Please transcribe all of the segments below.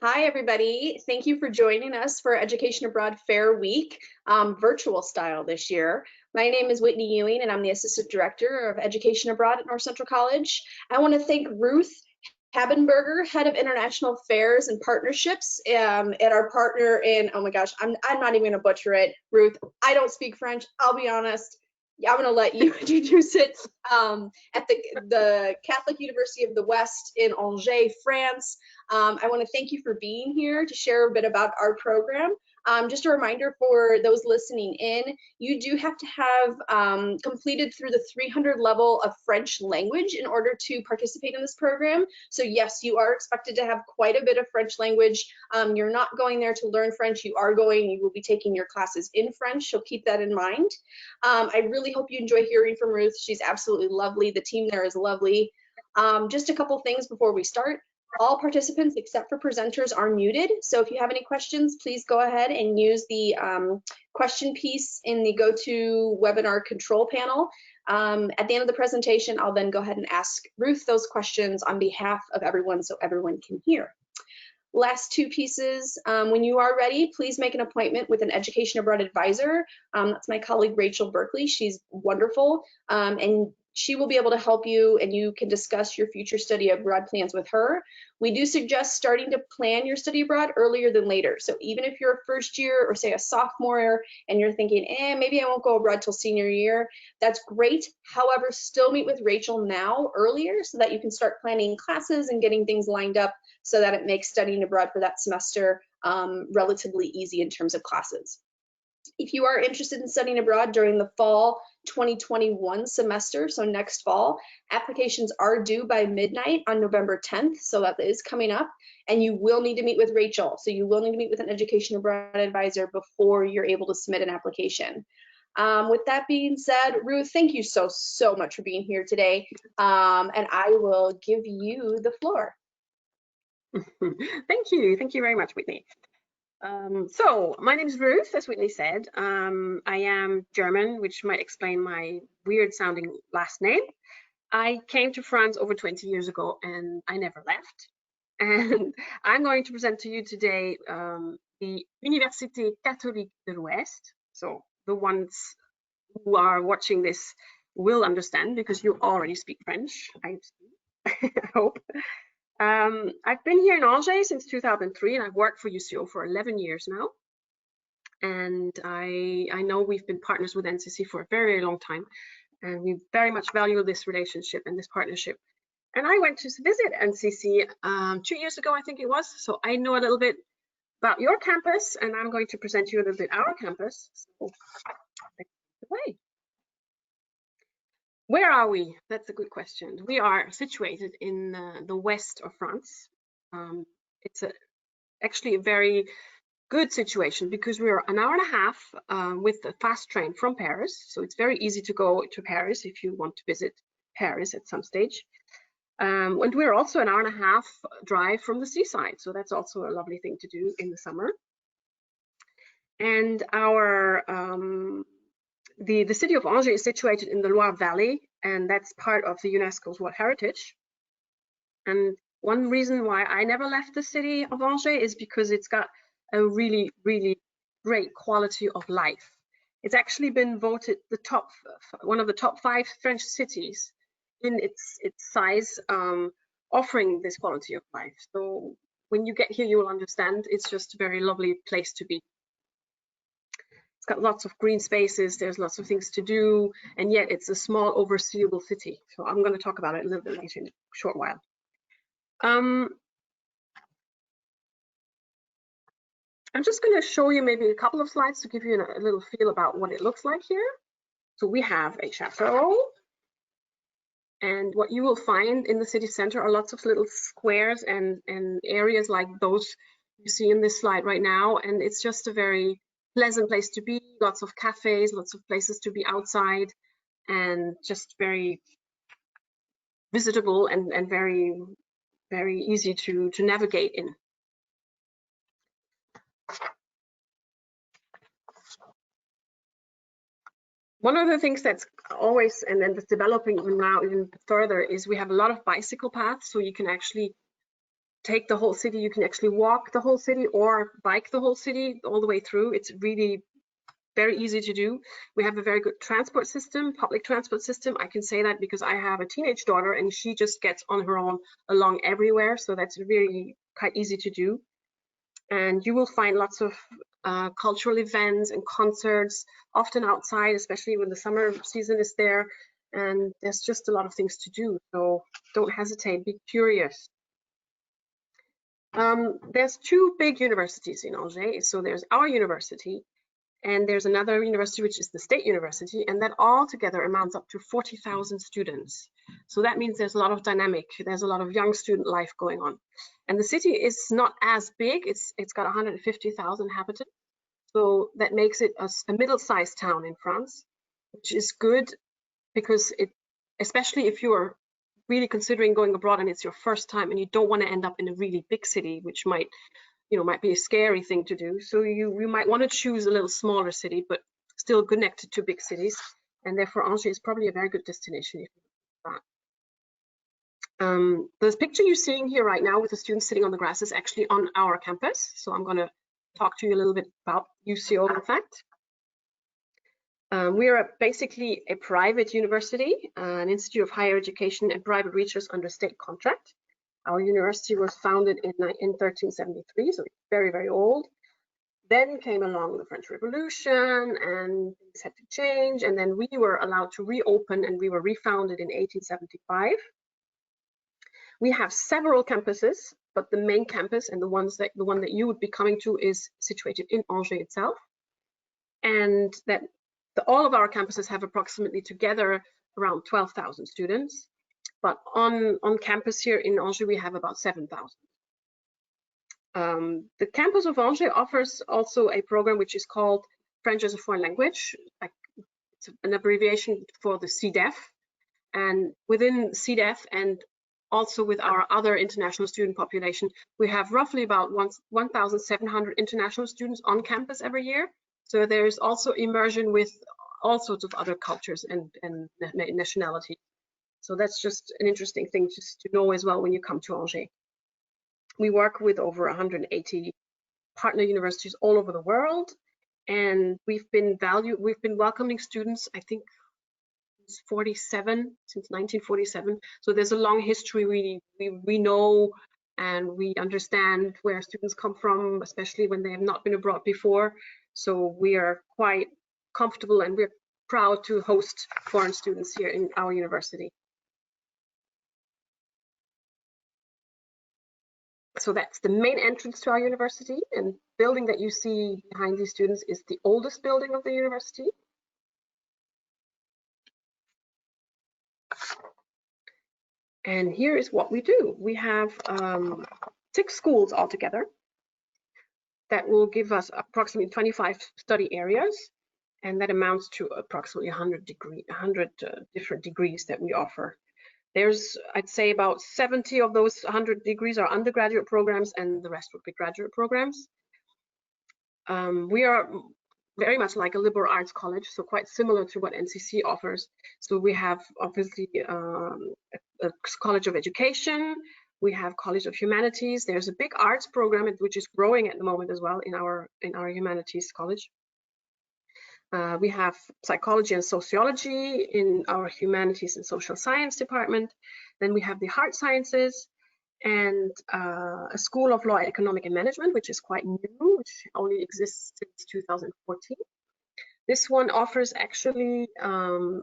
Hi, everybody. Thank you for joining us for Education Abroad Fair Week, virtual style this year. My name is Whitney Ewing, and I'm the Assistant Director of Education Abroad at North Central College. I want to thank Ruth Habenberger, Head of International Affairs and Partnerships, at our partner in, oh my gosh, I'm not even going to butcher it. Ruth, I don't speak French, I'll be honest. I'm going to let you introduce it. At the Catholic University of the West in Angers, France. I want to thank you for being here to share a bit about our program. Just a reminder for those listening in, you do have to have completed through the 300 level of French language in order to participate in this program. So yes, you are expected to have quite a bit of French language. You're not going there to learn French. You will be taking your classes in French, so keep that in mind. I really hope you enjoy hearing from Ruth. She's absolutely lovely. The team there is lovely. Just a couple things before we start. All participants except for presenters are muted. So if you have any questions, please go ahead and use the question piece in the GoToWebinar control panel. At the end of the presentation, I'll then go ahead and ask Ruth those questions on behalf of everyone so everyone can hear. Last two pieces, when you are ready, please make an appointment with an Education Abroad advisor. That's my colleague, Rachel Berkeley. She's wonderful, and she will be able to help you, and you can discuss your future study abroad plans with her. We do suggest starting to plan your study abroad earlier than later. So even if you're a first year or say a sophomore and you're thinking, maybe I won't go abroad till senior year, that's great. However, still meet with Rachel now earlier so that you can start planning classes and getting things lined up so that it makes studying abroad for that semester relatively easy in terms of classes. If you are interested in studying abroad during the fall 2021 semester, so next fall, applications are due by midnight on November 10th, so that is coming up, and you will need to meet with Rachel. So you will need to meet with an Education Abroad advisor before you're able to submit an application. With that being said, Ruth, thank you so much for being here today, and I will give you the floor. Thank you very much, Whitney. So my name is Ruth, as Whitney said. I am German, which might explain my weird sounding last name. I came to France over 20 years ago and I never left. And I'm going to present to you today the Université Catholique de l'Ouest. So the ones who are watching this will understand because you already speak French, I hope. I've been here in Angers since 2003, and I've worked for UCO for 11 years now. And I know we've been partners with NCC for a very long time, and we very much value this relationship and this partnership. And I went to visit NCC 2 years ago, I think it was, so I know a little bit about your campus, and I'm going to present you a little bit our campus. So, away. Where are we? That's a good question. We are situated in the west of France. It's actually a very good situation because we are an hour and a half with the fast train from Paris. So it's very easy to go to Paris if you want to visit Paris at some stage. And we're also an hour and a half drive from the seaside. So that's also a lovely thing to do in the summer. And our the city of Angers is situated in the Loire Valley, and that's part of the UNESCO's World Heritage. And one reason why I never left the city of Angers is because it's got a really, really great quality of life. It's actually been voted one of the top 5 French cities in its size, offering this quality of life. So when you get here, you will understand it's just a very lovely place to be. It's got lots of green spaces, there's lots of things to do, and yet it's a small, overseeable city. So I'm going to talk about it a little bit later in a short while. I'm just going to show you maybe a couple of slides to give you a little feel about what it looks like here. So we have a chateau, and what you will find in the city center are lots of little squares and areas like those you see in this slide right now, and it's just a very pleasant place to be, lots of cafes, lots of places to be outside, and just very visitable and very, very easy to navigate in. One of the things that's always, and then that's developing now even further, is we have a lot of bicycle paths, so you can actually take the whole city. You can actually walk the whole city or bike the whole city all the way through. It's really very easy to do. We have a very good transport system, public transport system. I can say that because I have a teenage daughter and she just gets on her own along everywhere. So that's really quite easy to do. And you will find lots of cultural events and concerts, often outside, especially when the summer season is there. And there's just a lot of things to do. So don't hesitate, be curious. There's two big universities in Angers. So there's our university, and there's another university, which is the State University, and that all together amounts up to 40,000 students. So that means there's a lot of dynamic, there's a lot of young student life going on. And the city is not as big, it's got 150,000 inhabitants. So that makes it a middle-sized town in France, which is good because especially if you're really considering going abroad and it's your first time and you don't want to end up in a really big city, which might be a scary thing to do. So you might want to choose a little smaller city, but still connected to big cities. And therefore, Angers is probably a very good destination if you do that. The picture you're seeing here right now with the students sitting on the grass is actually on our campus. So I'm going to talk to you a little bit about UCO, in fact. We are basically a private university, an institute of higher education and private research under state contract. Our university was founded in 1373, so it's very, very old. Then came along the French Revolution and things had to change. And then we were allowed to reopen and we were refounded in 1875. We have several campuses, but the main campus and the one that you would be coming to is situated in Angers itself. And that all of our campuses have approximately together around 12,000 students. But on campus here in Angers, we have about 7,000. The campus of Angers offers also a program which is called French as a Foreign Language. It's an abbreviation for the CDEF. And within CDEF and also with our other international student population, we have roughly about 1,700 international students on campus every year. So there's also immersion with all sorts of other cultures and nationalities. So that's just an interesting thing just to know as well when you come to Angers. We work with over 180 partner universities all over the world, and we've been welcoming students, I think, since 1947. So there's a long history. We know and we understand where students come from, especially when they have not been abroad before. So we are quite comfortable and we're proud to host foreign students here in our university. So that's the main entrance to our university, and building that you see behind these students is the oldest building of the university. And here is what we do. We have 6 schools altogether that will give us approximately 25 study areas, and that amounts to approximately 100 different degrees that we offer. There's, I'd say, about 70 of those 100 degrees are undergraduate programs, and the rest would be graduate programs. We are very much like a liberal arts college, so quite similar to what NCC offers. So we have obviously a College of Education, we have College of Humanities. There's a big arts program which is growing at the moment as well in our Humanities College. We have Psychology and Sociology in our Humanities and Social Science department. Then we have the Hard Sciences and a School of Law, Economic and Management, which is quite new, which only exists since 2014. This one offers actually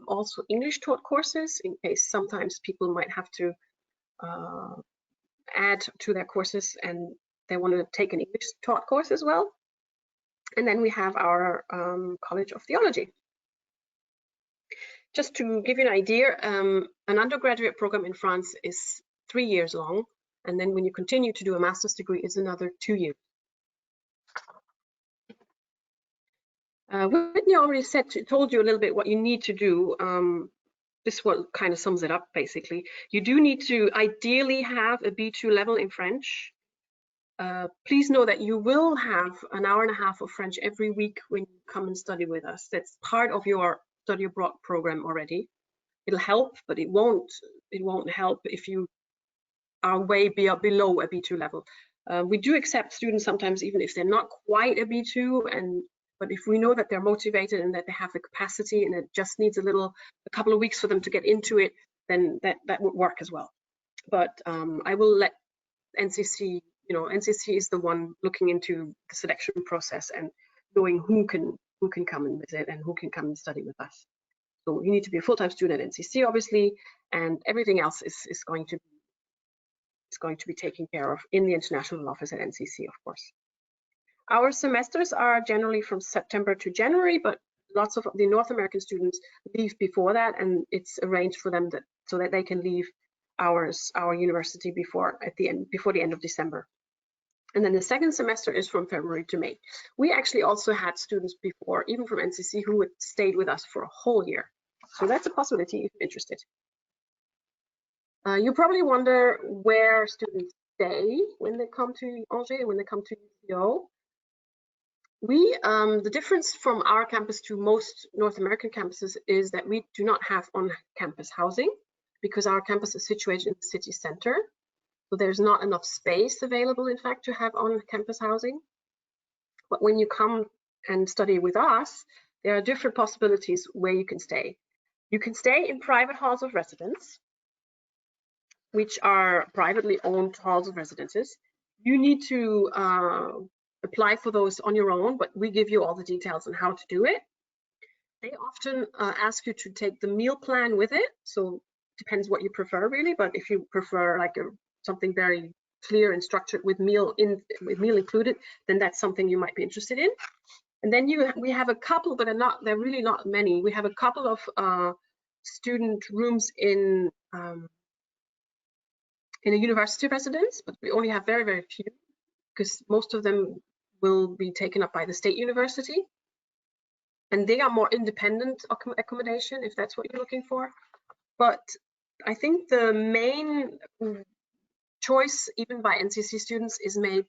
also English taught courses in case sometimes people might have to add to their courses and they want to take an English taught course as well. And then we have our College of Theology. Just to give you an idea, an undergraduate program in France is 3 years long. And then when you continue to do a master's degree, it's another 2 years. Whitney already told you a little bit what you need to do. This one kind of sums it up, basically. You do need to ideally have a B2 level in French. Please know that you will have an hour and a half of French every week when you come and study with us. That's part of your study abroad program already. It'll help, but it won't help if you are way below a B2 level. We do accept students sometimes even if they're not quite a B2, but if we know that they're motivated and that they have the capacity and it just needs a couple of weeks for them to get into it, then that would work as well. But I will let NCC, NCC is the one looking into the selection process and knowing who can come and visit and who can come and study with us. So you need to be a full-time student at NCC, obviously, and everything else is going to be taken care of in the international office at NCC, of course. Our semesters are generally from September to January, but lots of the North American students leave before that, and it's arranged for them so that they can leave our university before the end of December. And then the second semester is from February to May. We actually also had students before, even from NCC, who had stayed with us for a whole year. So that's a possibility if you're interested. You probably wonder where students stay when they come to Angers, when they come to UCO. The difference from our campus to most North American campuses is that we do not have on-campus housing because our campus is situated in the city center. So there's not enough space available, in fact, to have on-campus housing. But when you come and study with us, there are different possibilities where you can stay. You can stay in private halls of residence, which are privately owned halls of residences. You need to apply for those on your own, but we give you all the details on how to do it. They often ask you to take the meal plan with it. So depends what you prefer, really. But if you prefer like something very clear and structured with meal included, then that's something you might be interested in. And then we have a couple, but they're really not many. We have a couple of student rooms in a university residence, but we only have very, very few because most of them will be taken up by the state university. And they are more independent accommodation, if that's what you're looking for. But I think the main choice, even by NCC students, is made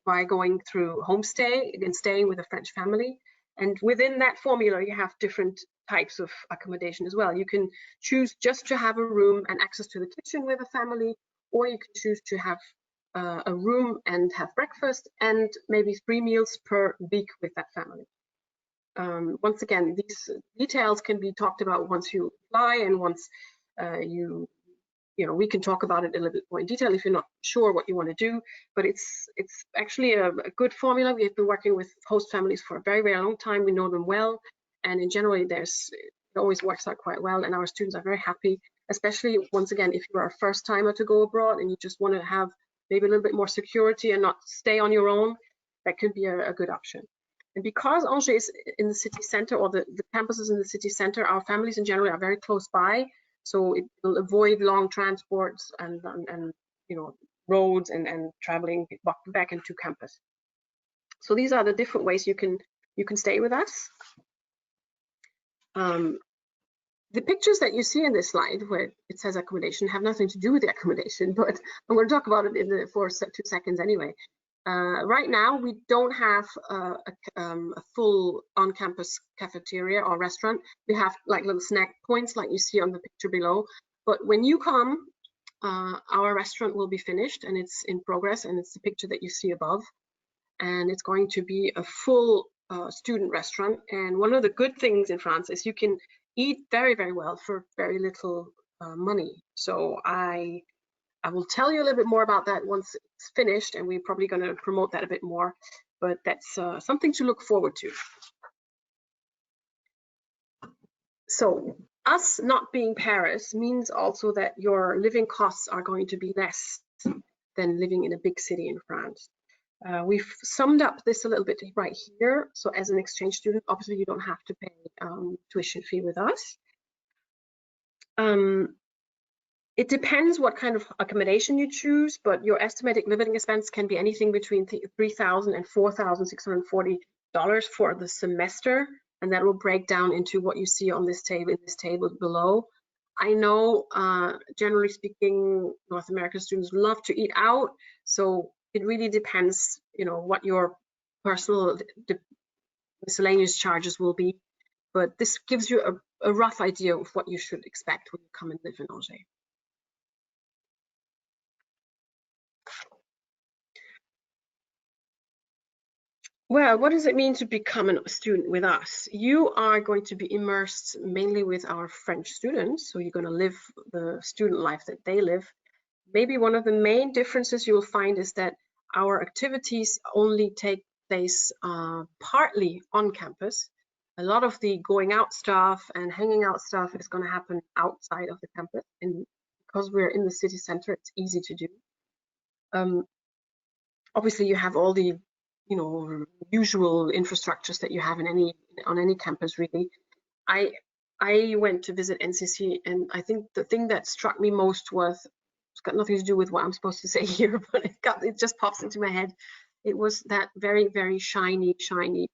by going through homestay and staying with a French family. And within that formula, you have different types of accommodation as well. You can choose just to have a room and access to the kitchen with a family, or you can choose to have a room and have breakfast and maybe 3 meals per week with that family. Once again, these details can be talked about once you apply and once we can talk about it a little bit more in detail if you're not sure what you want to do. But it's actually a good formula. We have been working with host families for a very, very long time. We know them well, and in general, it always works out quite well. And our students are very happy, especially once again if you're a first timer to go abroad and you just want to have maybe a little bit more security and not stay on your own. That could be a good option. And because Angers is in the city center, or the campuses in the city center, our families in general are very close by. So it will avoid long transports and roads and traveling back into campus. So these are the different ways you can stay with us. The pictures that you see in this slide where it says accommodation have nothing to do with the accommodation, but I'm going to talk about it for 2 seconds anyway. Right now, we don't have a full on-campus cafeteria or restaurant. We have like little snack points like you see on the picture below. But when you come, our restaurant will be finished and it's in progress, and it's the picture that you see above. And it's going to be a full student restaurant. And one of the good things in France is you can eat very, very well for very little money. So I will tell you a little bit more about that once it's finished, and we're probably going to promote that a bit more, but that's something to look forward to. So us not being Paris means also that your living costs are going to be less than living in a big city in France. We've summed up this a little bit right here. So as an exchange student, obviously you don't have to pay tuition fee with us. It depends what kind of accommodation you choose, but your estimated living expense can be anything between $3,000 and $4,640 for the semester, and that will break down into what you see on this table below. I know, generally speaking, North American students love to eat out, so it really depends, what your personal miscellaneous charges will be. But this gives you a rough idea of what you should expect when you come and live in Angers. Well, what does it mean to become a student with us? You are going to be immersed mainly with our French students, so you're going to live the student life that they live. Maybe one of the main differences you will find is that our activities only take place partly on campus. A lot of the going out stuff and hanging out stuff is going to happen outside of the campus, and because we're in the city center, it's easy to do. Obviously, you have all the usual infrastructures that you have on any campus, really. I went to visit NCC, and I think the thing that struck me most was, it's got nothing to do with what I'm supposed to say here, but it just pops into my head. It was that very, very shiny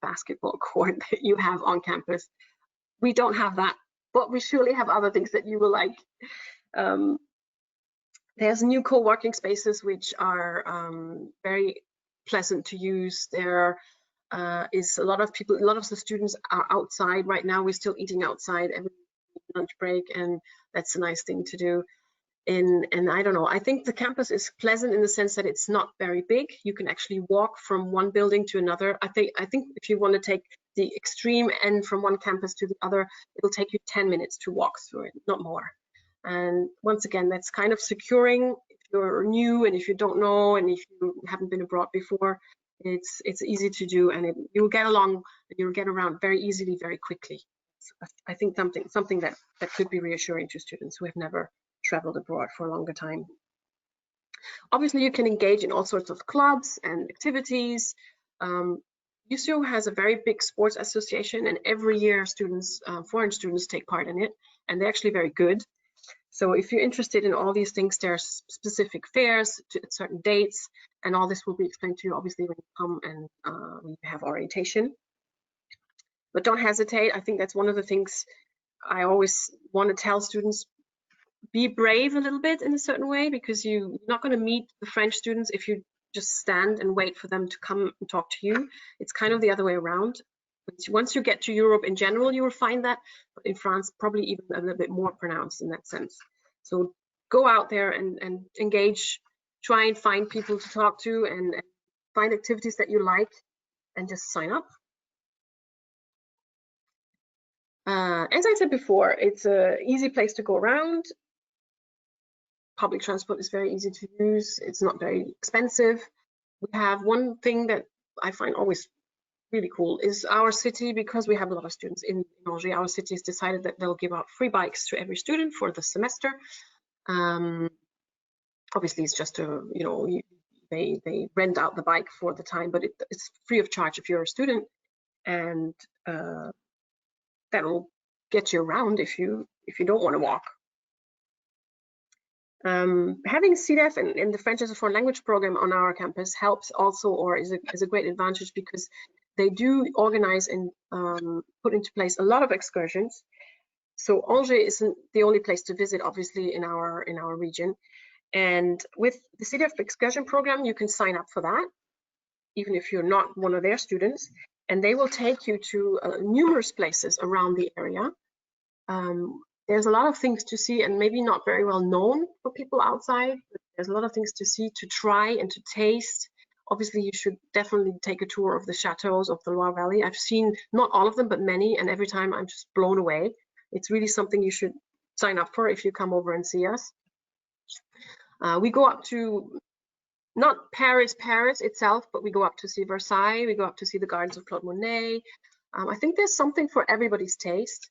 basketball court that you have on campus. We don't have that, but we surely have other things that you will like. There's new co-working spaces which are very pleasant to use. There is a lot of the students are outside right now. We're still eating outside every lunch break, and that's a nice thing to do. And I don't know, I think the campus is pleasant in the sense that it's not very big. You can actually walk from one building to another. I think if you want to take the extreme end from one campus to the other, it'll take you 10 minutes to walk through it, not more. And once again, that's kind of securing if you're new and if you don't know and if you haven't been abroad before. It's easy to do, and you'll get along and you'll get around very easily, very quickly. So I think something that could be reassuring to students who have never traveled abroad for a longer time. Obviously, you can engage in all sorts of clubs and activities. UCO has a very big sports association, and every year foreign students take part in it, and they're actually very good. So if you're interested in all these things, there's specific fairs at certain dates, and all this will be explained to you, obviously, when you come and we have orientation. But don't hesitate. I think that's one of the things I always want to tell students. Be brave a little bit in a certain way, because you're not going to meet the French students if you just stand and wait for them to come and talk to you. It's kind of the other way around. Once you get to Europe in general, you will find that, but in France, probably even a little bit more pronounced in that sense. So go out there and engage, try and find people to talk to and find activities that you like, and just sign up. As I said before, it's an easy place to go around. Public transport is very easy to use. It's not very expensive. We have one thing that I find always really cool is our city, because we have a lot of students in Angers, our city has decided that they'll give out free bikes to every student for the semester. Obviously, it's just they rent out the bike for the time, but it's free of charge if you're a student, and that'll get you around if you don't want to walk. Having CDEF and the French as a foreign language program on our campus helps also, or is a great advantage, because they do organize and put into place a lot of excursions. So Angers isn't the only place to visit, obviously, in our region. And with the CDEF excursion program, you can sign up for that, even if you're not one of their students, and they will take you to numerous places around the area. There's a lot of things to see, and maybe not very well known for people outside, but there's a lot of things to see, to try and to taste. Obviously, you should definitely take a tour of the chateaus of the Loire Valley. I've seen not all of them, but many, and every time I'm just blown away. It's really something you should sign up for if you come over and see us. We go up to, not Paris itself, but we go up to see Versailles, we go up to see the gardens of Claude Monet. I think there's something for everybody's taste.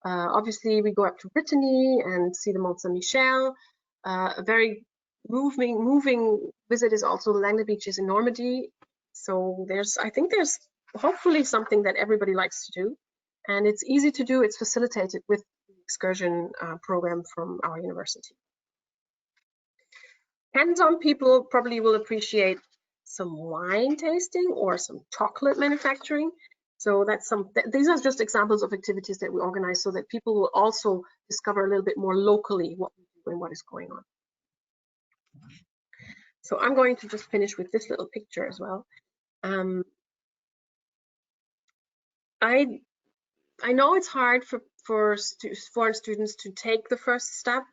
Obviously, we go up to Brittany and see the Mont Saint-Michel. A very moving visit is also the Langley beaches in Normandy. So I think there's hopefully something that everybody likes to do, and it's easy to do. It's facilitated with the excursion program from our university. Hands-on people probably will appreciate some wine tasting or some chocolate manufacturing. So these are just examples of activities that we organize so that people will also discover a little bit more locally what we do and what is going on. So I'm going to just finish with this little picture as well. I know it's hard for foreign students to take the first step,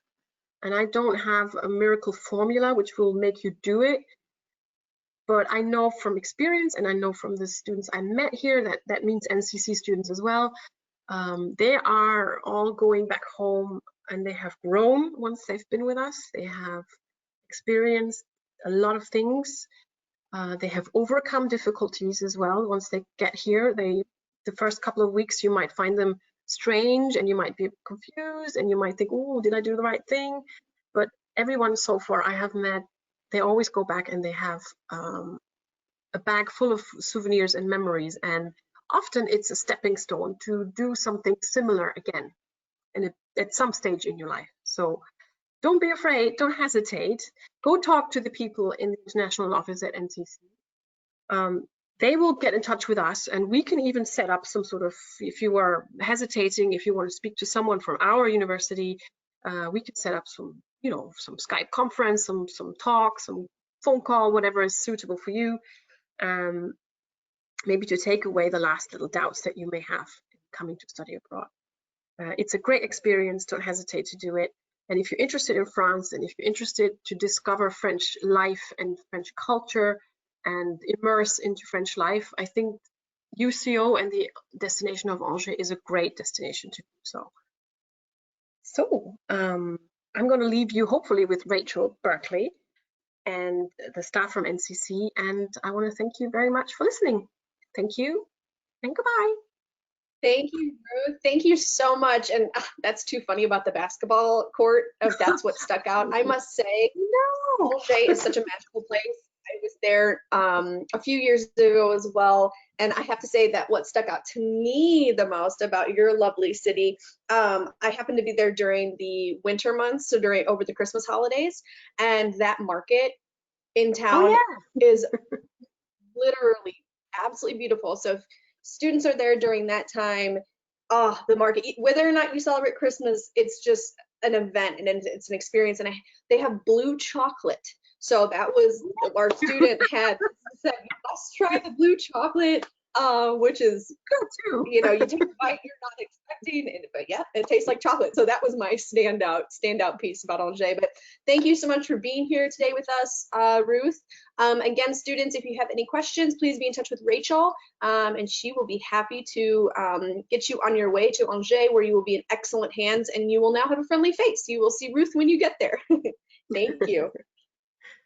and I don't have a miracle formula which will make you do it. but I know from experience, and I know from the students I met here, that means NCC students as well. They are all going back home, and they have grown once they've been with us. They have experienced a lot of things. They have overcome difficulties as well. Once they get here, the first couple of weeks, you might find them strange, and you might be confused, and you might think, oh, did I do the right thing? But everyone so far I have met, they always go back, and they have a bag full of souvenirs and memories, and often it's a stepping stone to do something similar again, and at some stage in your life. So don't be afraid, don't hesitate. Go talk to the people in the international office at NCC. They will get in touch with us, and we can even set up some sort of, if you are hesitating, if you want to speak to someone from our university, we can set up some, some Skype conference, some talk, some phone call, whatever is suitable for you, maybe to take away the last little doubts that you may have coming to study abroad. It's a great experience, don't hesitate to do it. And if you're interested in France, and if you're interested to discover French life and French culture and immerse into French life, I think UCO and the destination of Angers is a great destination to do so. So I'm going to leave you hopefully with Rachel Berkeley and the staff from NCC, and I want to thank you very much for listening. Thank you, and goodbye. Thank you, Ruth. Thank you so much. And that's too funny about the basketball court. That's what stuck out. I must say, Angers is such a magical place. I was there a few years ago as well, and I have to say that what stuck out to me the most about your lovely city, I happened to be there during the winter months, so over the Christmas holidays, and that market in town is literally absolutely beautiful. So if students are there during that time, the market, whether or not you celebrate Christmas, it's just an event, and it's an experience. And they have blue chocolate. So that was, our student said, you must try the blue chocolate, which is good too. You take a bite you're not expecting, but yeah, it tastes like chocolate. So that was my standout piece about Angers. But thank you so much for being here today with us, Ruth. Again, students, if you have any questions, please be in touch with Rachel, and she will be happy to get you on your way to Angers, where you will be in excellent hands, and you will now have a friendly face. You will see Ruth when you get there. Thank you.